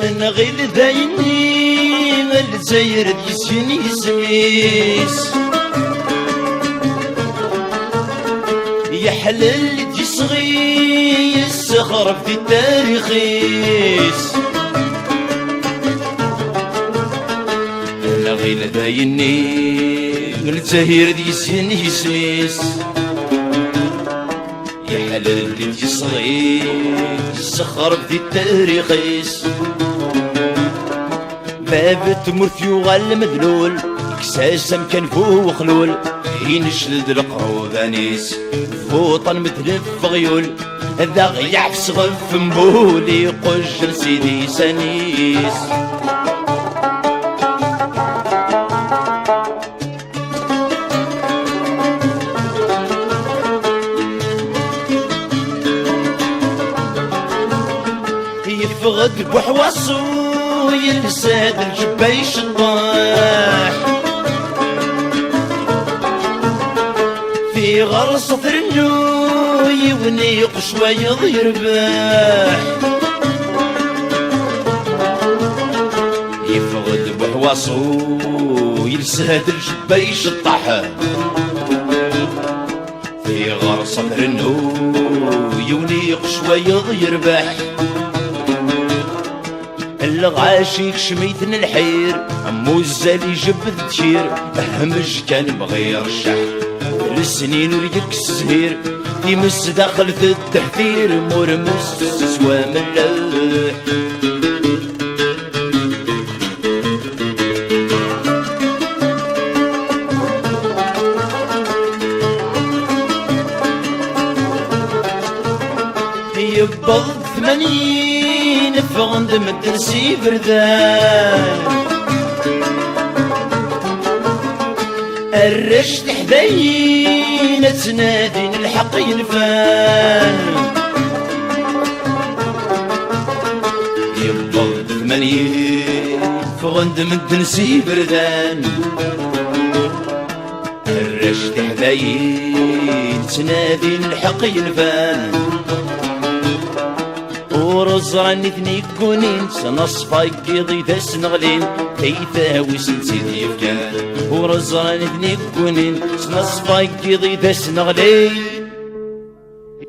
انا غير ذايني الجزائر ديسيني سميس يحلل دي صغير يسخر في التاريخيس. انا غير ذايني الجزائر ديسيني سميس يحلل دي صغير يسخر في التاريخيس. باب تمرث يغال مذلول كساس مكان فوق خلول ينشلد القروض انيس فوطن مثل الفغيول ذا غيع في صغف مبولي قج سيدي سنيس. يفغد بوحواصو يلساد الجبايش الطاح في غرس ثرنو يبني قشوايض يرباح. يفغد بحواصو يلساد الجبايش الطاح في غرس ثرنو يبني قشوايض يرباح. الغاشي شميتن الحير امو الزالي جبد تشير اهمج كان بغير الشح السنين وريكس زهير يمس داخل في التحذير مرمس سوا ملاح. يبض 80 فغند مدرسي بردان الرشد حدين تنادين الحق ينفان. يبض 80 فغند مدرسي بردان الرشد حدين تنادين الحق ينفان. ورزراني ثني كونين سنصفاي قيضي ذا سنغلين كيثاوي سنسيدي يفكان. ورزراني ثني كونين سنصفاي قيضي ذا سنغلين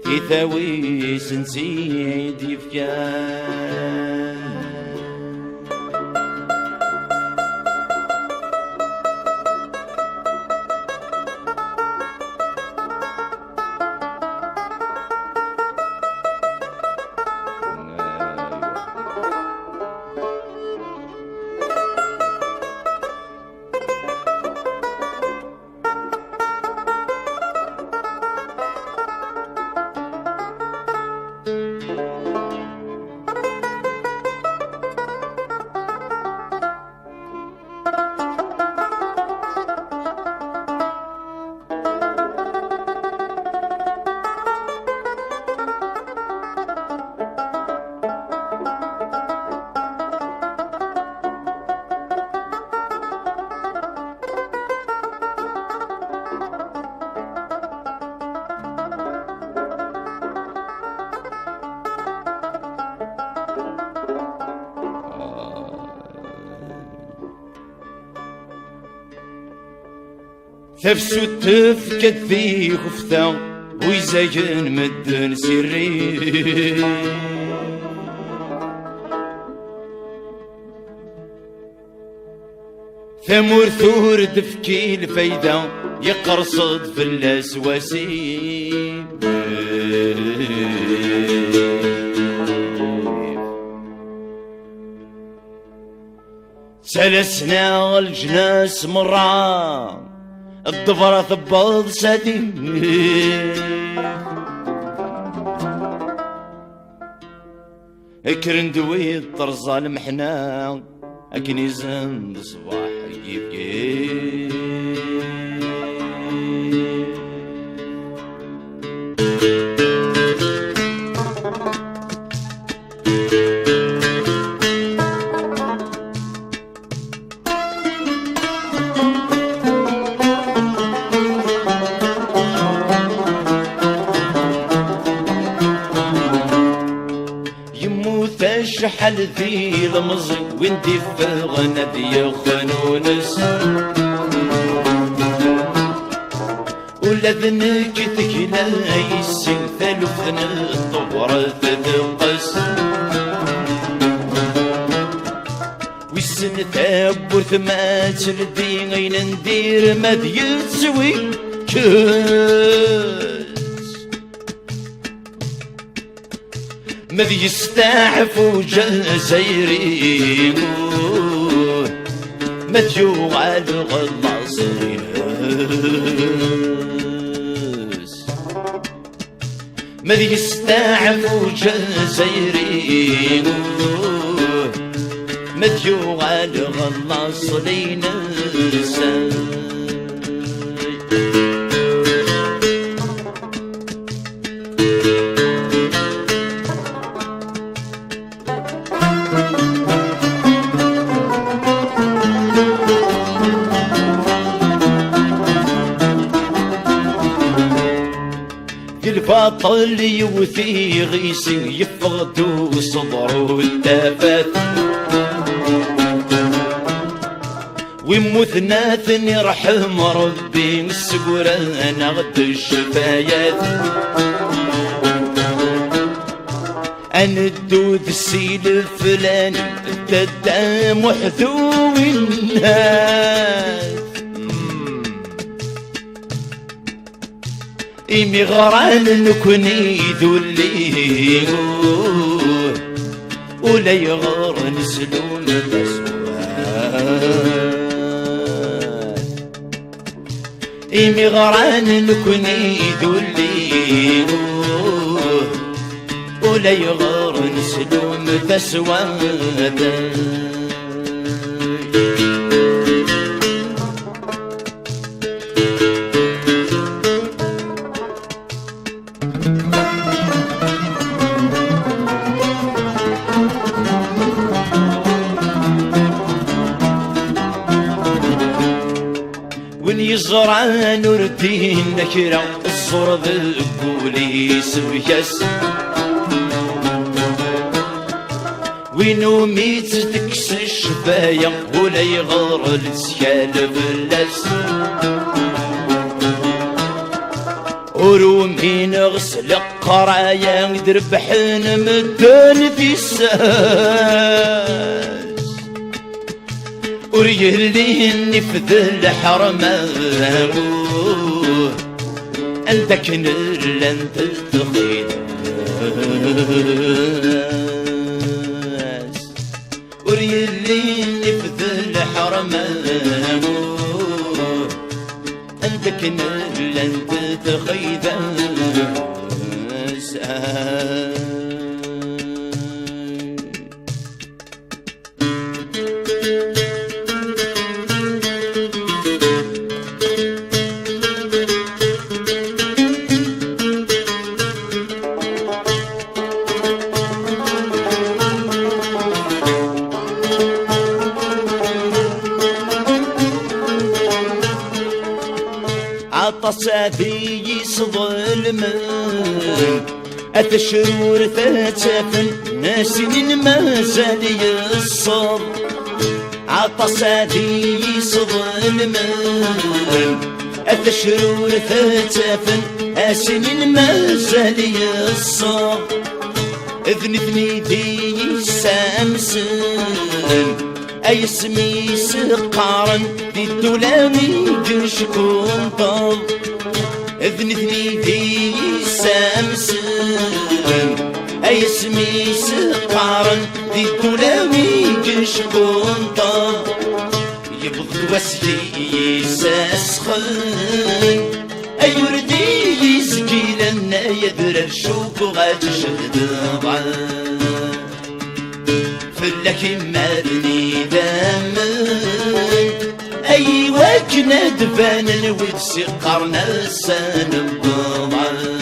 كيثاوي سنسيدي يفكان. تفسو تفكت في خفتا ويزاجن مدن سري. ثمور ثور تفكي الفايدة يقرصد في الاسواسي. سلسنا الجناس مرة الضفرة ثبض سادي اكرندوي الطرزة المحنا اكنيزن صباح يجيب شحال ذي المزي وندي فغنا ذي خنونس ولا ذنك ثكلا يسي ثالث الطورة تدقس ويسن ثابور ثما تلدي غين ندير ما ذي تسوي مذ يستعفو جزائري متجوع على الغلاصين مذ يستعفو جزائري متجوع على الغلاصين البطل يوثي غيسي يفقدو صدرو التافات ويموت ناثن يرحم ربي السقران غد الشفايات أنا الدود السيل الفلاني تدا محذوي الناس إيمي غران نكوني ذولي ولا يغار نسلون الأسوات إيمي غران نكوني ذولي ولا يغار نسلون الأسوات يزرع نور الدين نكرة الزور بالبوليس بياس وينو ميت تكس الشفايا ولا يغار السكال باللاس ورومين غسل قرايا دربحن مدن في الساس وريلي نفذ الحرمان عندك نر لن تلتقي وريلي نفذ الحرمان عندك نر لن تلتقي عطساتي يصظلم أتشرور ثاتفن ناسين ما زال يصر عطساتي يصظلم أتشرور ثاتفن ناسين ما زال يصر اذنبني دي سامسن أي اسمي سقارن دي الدولامي جرشكم طال اذنبني دي سامسن أي اسمي سقارن دي دولاوي كشكونطا يبغض وسجي ساسخن أي وردي يسكيلنا يدر الشوك وغاتشد ضعان فلك مالني دامن أي وجنا دفان الودس قرنا السان الضبعان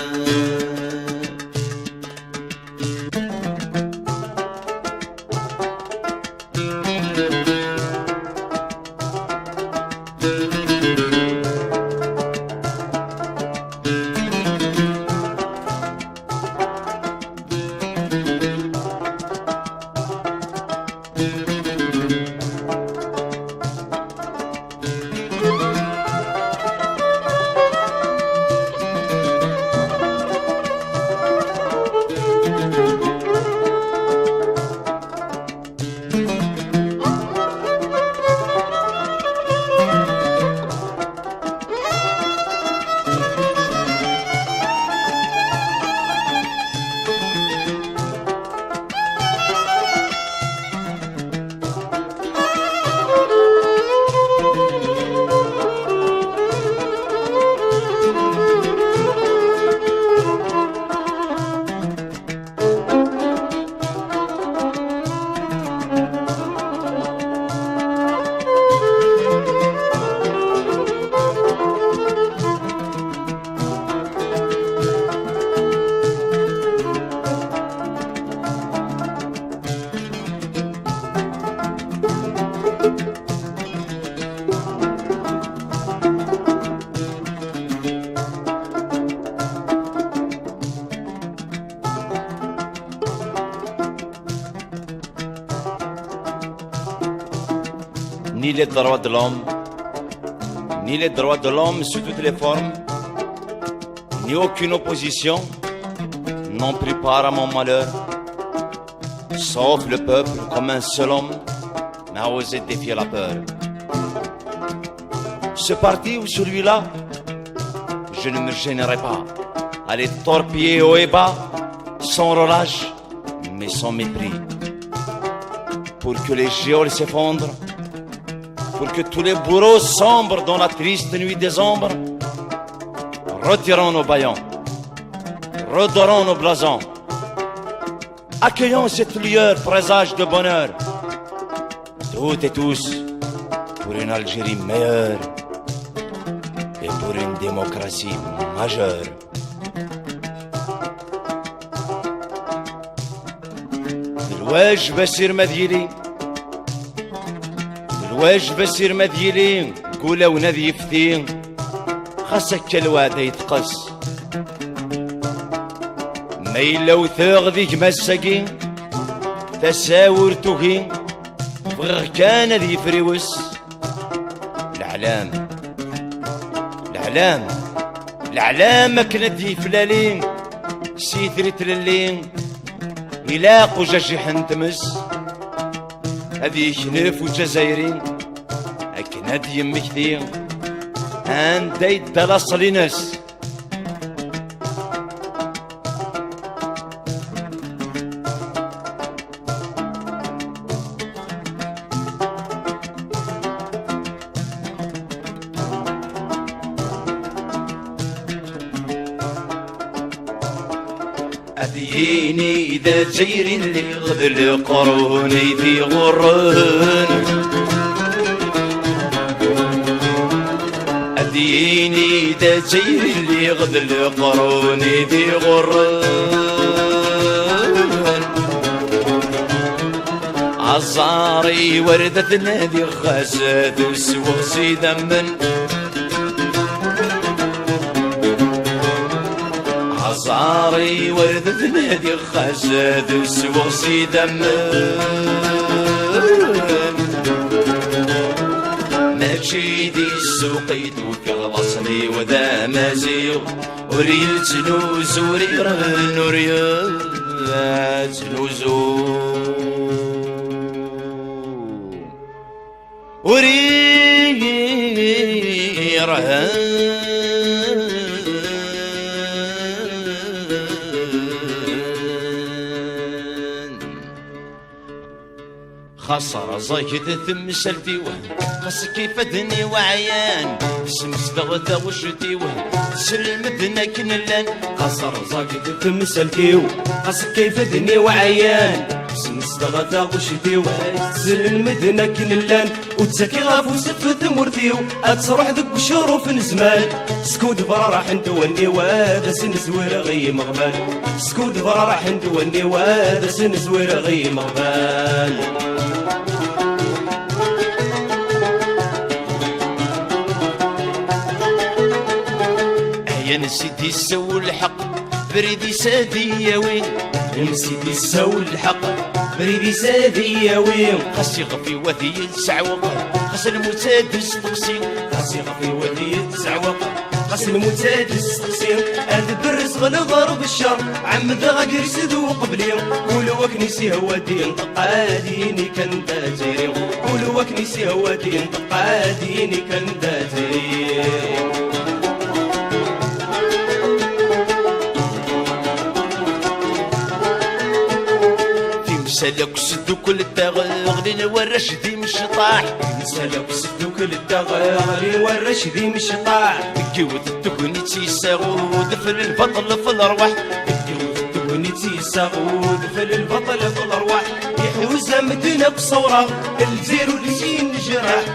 ni les droits de l'homme, ni les droits de l'homme sous toutes les formes, ni aucune opposition n'ont pris part à mon malheur, sauf le peuple comme un seul homme n'a osé défier la peur. Ce parti ou celui-là, je ne me gênerai pas à les torpiller haut et bas, sans relâche, mais sans mépris, pour que les géoles s'effondrent, pour que tous les bourreaux sombrent dans la triste nuit des ombres. Retirons nos bâillons, redorons nos blasons, accueillons cette lueur présage de bonheur, toutes et tous pour une Algérie meilleure et pour une démocratie majeure. الواج بسير مذيلي الواج بسير مذيلي قولا ونذي فثي خاصك الواد يتقص ميلا وثاغ ذيك مساكي تساور توهي بغير كان ذي فريوس العلام العلام العلام كانت ذي فلالين سيثرت للين إلاق وجاجح نتمس هذي خنف وجزايرين أكن هذي يمكثي هان دايت دلاص لناس أديني إذا جيرين اللي غذل قروني في غرن أديني إذا جيرين اللي غذل قروني في غرن عصاري وردة نادي خاسات وسوغسي دمن عصاري وردة نادي خاسات وسوغسي دمن ماشي دي السوقيت وكالبصري وذا مازيغ وريل تنوز وريرن وريل تنوزو وريرن قصر زايد ثم سلتيوه قص كيف دني وعيان سمس ضغطة وشتيوه سلمدنا كنلان قصر زايد ثم سلتيو قص كيف دني وعيان سمس ضغطة وشتيوه سلمدنا كنلان وتسكي غافو سفت مرتيو اتروح ذك شروف نزمان سكود برا راح ندوني وهذا سن زوير غي مغبال سكود برا راح ندوني وهذا سن زوير غي مغبال يا نسيتي سو الحق بريدي سادي يا وين نسيتي سو الحق بريدي سادي يا وين خاصي غفي وذي السعوق خاص المتادس تقسيم خاصي غفي وذي السعوق خاص المتادس تقسيم هذا برس غلغر بالشر عم ذا غير سدو قبلي قولوا وكنيسي هو دين تقاديني كان داتيري قولوا وكنيسي هو دين تقاديني كان داتيري سلك سدو كل التغلين والرشدي مش طاح سلك سدو كل التغلين والرشدي مش طاح كيوت التكوني تيساغود في البطل في الارواح كيوت التكوني تيساغود في البطل في الارواح يحوز مدينة بصورة الزيرو اللي شين جراح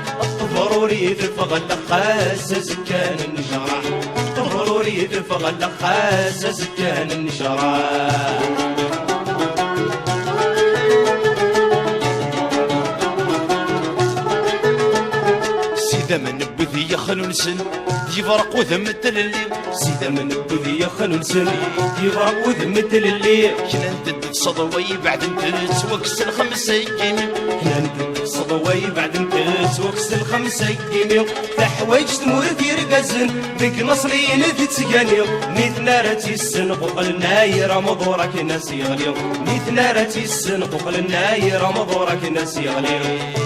ضروري في الفغل خاصة سكان النجراح ضروري في الفغل خاصة سكان النجراح من بذي يخلون سن يفرق وذم الليل سيدا من بذي يخلون سن يفرق وذم الليل كنا ندد صدوي بعد انت توكس الخمسة يمين كنا ندد صدوي بعد انت توكس الخمسة يمين تحوايج تمور في رقازن ذيك نصرين ذي تسقاني نيت نارتي السن قبل ناير مضورك ناس يغلي نيت نارتي السن قبل ناير مضورك ناس يغلي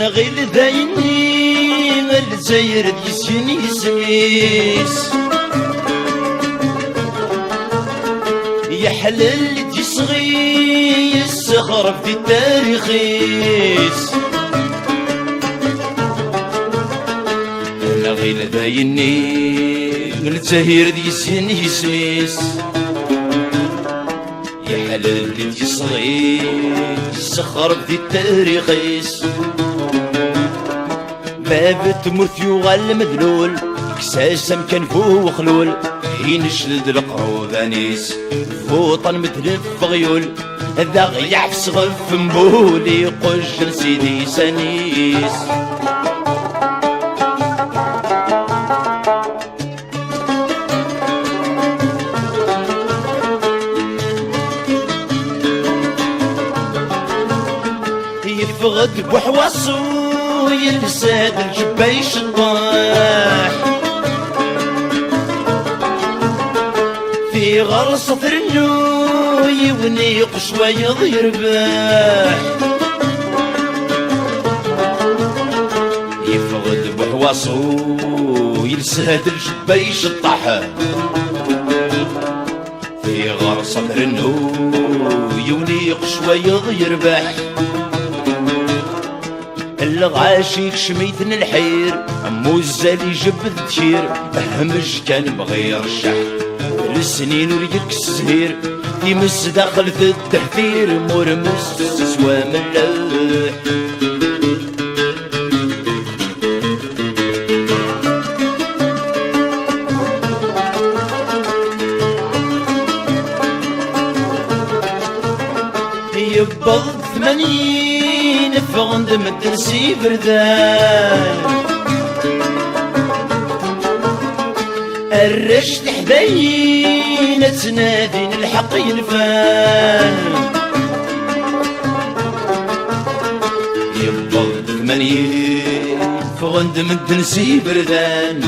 غير ذايني الجزائر ديسيني سميس يحلل دي صغي يسخر في التاريخيس انا غير ذايني الجزائر ديسيني سميس يحلل دي صغي يسخر في التاريخيس باب تموت يغال مذلول كساس مكان فوق خلول ينشلد القروض انيس فوطن متلف غيول ذا غيع في صغف مبولي قج سيدي سنيس يفغد بوحواصو يلساد الجبايش الطاح في غرصة رنو يونيق شوية يرباح يفغد بحواصو يلساد الجبايش الطاح في غرصة رنو يونيق شوية يرباح الغاشيك شميتن الحير عمو الزالي جبد تشير اهمش كان بغير الشح السنين وريك الزهير يمس داخل في التحفير مرمس سوا ملاح يبغض 80 فغند مدرسي بردان الرشد حدين تنادين الحق ينفان يبغض 80 فغند مدرسي بردان